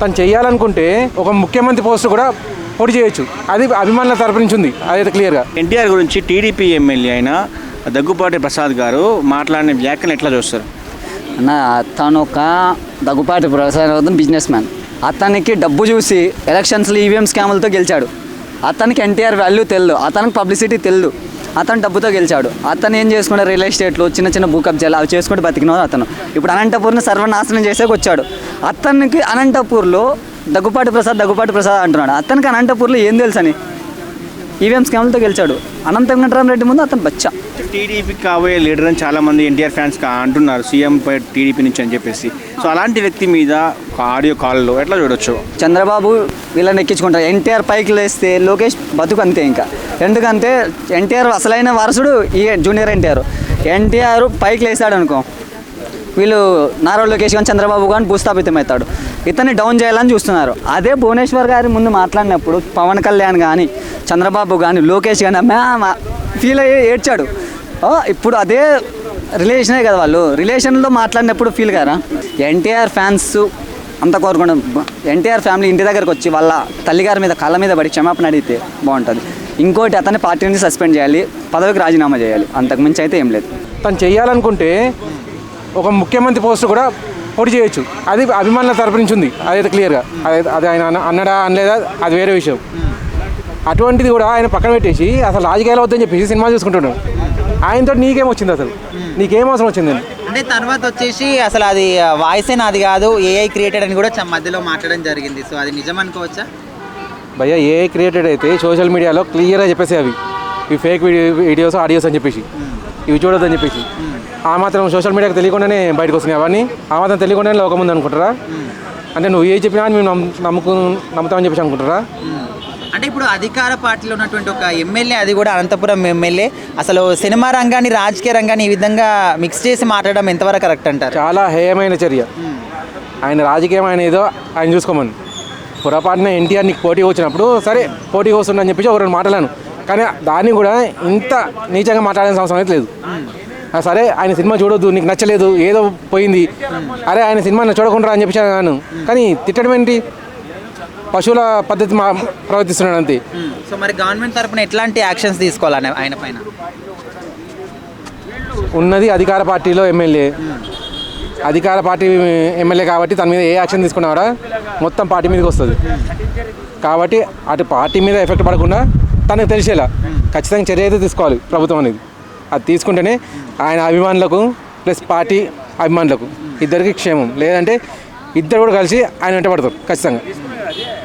తను చేయాలనుకుంటే ఒక ముఖ్యమంత్రి పోస్ట్ కూడా పోటీ చేయొచ్చు. అది అభిమానుల తరపు నుంచి ఉంది, అదైతే క్లియర్గా. ఎన్టీఆర్ గురించి టీడీపీ ఎమ్మెల్యే అయిన దగ్గుపాటి ప్రసాద్ గారు మాట్లాడిన వ్యాఖ్యలు ఎట్లా చూస్తారు? అన్న, తను ఒక దగ్గుపాటి ప్రసాద్ బిజినెస్ మ్యాన్. అతనికి డబ్బు చూసి ఎలక్షన్స్లో ఈవీఎం స్కాములతో గెలిచాడు. అతనికి ఎన్టీఆర్ వాల్యూ తెలియదు, అతనికి పబ్లిసిటీ తెలియదు. అతను డబ్బుతో గెలిచాడు. అతను ఏం చేసుకుంటే రియల్ ఎస్టేట్లు చిన్న చిన్న భూ కబ్జాలు అవి చేసుకుంటే బతికినవాడు అతను. ఇప్పుడు అనంతపూర్ని సర్వనాశనం చేసేకి వచ్చాడు. అతనికి అనంతపూర్లో దగ్గుపాటి ప్రసాద్ అంటున్నాడు. అతనికి అనంతపూర్లో ఏం తెలుసని ఈవీఎం స్కామ్లతో గెలిచాడు. అనంత వెంకటరామరెడ్డి ముందు అతను బచ్చా. టీడీపీకి కాబోయే లీడర్ అని చాలామంది ఎన్టీఆర్ ఫ్యాన్స్ అంటున్నారు, సీఎం టీడీపీ నుంచి అని చెప్పేసి. సో అలాంటి వ్యక్తి మీద ఆడియో కాల్లో ఎట్లా చూడొచ్చు? చంద్రబాబు వీళ్ళని ఎక్కించుకుంటారు. ఎన్టీఆర్ పైకి లేస్తే లోకేష్ బతుకు అంతే. ఇంకా ఎందుకంటే ఎన్టీఆర్ అసలైన వారసుడు ఈ జూనియర్ ఎన్టీఆర్ పైకి లేస్తాడు అనుకో, వీళ్ళు నారా లోకేష్ కానీ చంద్రబాబు కానీ భూస్థాపితం అవుతాడు. ఇతన్ని డౌన్ చేయాలని చూస్తున్నారు. అదే భువనేశ్వర్ గారి ముందు మాట్లాడినప్పుడు పవన్ కళ్యాణ్ కానీ చంద్రబాబు కానీ లోకేష్ కానీ ఫీల్ అయ్యి ఏడ్చాడు. ఇప్పుడు అదే రిలేషనే కదా, వాళ్ళు రిలేషన్లో మాట్లాడినప్పుడు ఫీల్ కారా? ఎన్టీఆర్ ఫ్యాన్స్ అంత కోరుకుంటాం. ఎన్టీఆర్ ఫ్యామిలీ ఇంటి దగ్గరకు వచ్చి వాళ్ళ తల్లిగారి మీద కాళ్ళ మీద పడి క్షమాపణ అడిగితే బాగుంటుంది. ఇంకోటి, అతన్ని పార్టీ నుంచి సస్పెండ్ చేయాలి, పదవికి రాజీనామా చేయాలి. అంతకుమించి అయితే ఏం లేదు. తను చేయాలనుకుంటే ఒక ముఖ్యమంత్రి పోస్ట్ కూడా పోటీ చేయొచ్చు. అది అభిమానుల తరపు నుంచి ఉంది, అదైతే క్లియర్గా. అది ఆయన అన్నడా అనలేదా అది వేరే విషయం. అటువంటిది కూడా ఆయన పక్కన పెట్టేసి అసలు రాజకీయాలు వద్దని చెప్పేసి సినిమా చూసుకుంటున్నాడు. ఆయనతో నీకేం వచ్చింది, అసలు నీకేం అవసరం వచ్చింది? అంటే తర్వాత వచ్చేసి అసలు అది వాయిసే నాది కాదు, ఏఐ క్రియేటెడ్ అని కూడా మధ్యలో మాట్లాడడం జరిగింది. సో అది నిజం అనుకోవచ్చా? భయ్యా, ఏఐ క్రియేటెడ్ అయితే సోషల్ మీడియాలో క్లియర్గా చెప్పేసి అవి ఫేక్ వీడియోస్ ఆడియోస్ అని చెప్పేసి ఇవి చూడొద్దని చెప్పేసి ఆ మాత్రం సోషల్ మీడియాకి తెలియకుండానే బయటకు వస్తున్నాయి అవన్నీ. ఆ మాత్రం తెలియకుండానే లోకం ఉంది అనుకుంటారా? అంటే నువ్వు ఏ చెప్పినా మేము నమ్ముతామని చెప్పేసి అనుకుంటారా? అంటే ఇప్పుడు అధికార పార్టీలో ఉన్నటువంటి ఒక ఎమ్మెల్యే, అది కూడా అనంతపురం ఎమ్మెల్యే, అసలు సినిమా రంగాన్ని రాజకీయ రంగాన్ని ఈ విధంగా మిక్స్ చేసి మాట్లాడడం ఎంతవరకు కరెక్ట్ అంటారు? చాలా హేయమైన చర్య. ఆయన రాజకీయం ఆయన ఏదో ఆయన చూసుకోమని. పొరపాటున ఎన్టీఆర్ నీకు పోటీ వచ్చినప్పుడు సరే పోటీ వస్తుందని చెప్పేసి ఒక రెండు మాట్లాడాను, కానీ దాన్ని కూడా ఇంత నీచంగా మాట్లాడాల్సిన అవసరం అయితే లేదు. సరే ఆయన సినిమా చూడొద్దు, నీకు నచ్చలేదు, ఏదో పోయింది, అరే ఆయన సినిమా చూడకుండా అని చెప్పేసి అన్నాను. కానీ తిట్టడం ఏంటి? పశువుల పద్ధతి ప్రవర్తిస్తున్నాడు అంతే. సో మరి గవర్నమెంట్ తరఫున ఎట్లాంటి యాక్షన్స్ తీసుకోవాలని ఆయన పైన? ఉన్నది అధికార పార్టీలో ఎమ్మెల్యే, అధికార పార్టీ ఎమ్మెల్యే కాబట్టి తన మీద ఏ యాక్షన్ తీసుకున్నాడా మొత్తం పార్టీ మీదకి వస్తుంది. కాబట్టి అటు పార్టీ మీద ఎఫెక్ట్ పడకుండా తనకు తెలిసేలా ఖచ్చితంగా చర్య అయితే తీసుకోవాలి ప్రభుత్వం అనేది. అది తీసుకుంటేనే ఆయన అభిమానులకు ప్లస్ పార్టీ అభిమానులకు ఇద్దరికి క్షేమం. లేదంటే ఇద్దరు కూడా కలిసి ఆయన వెంట పడతారు ఖచ్చితంగా.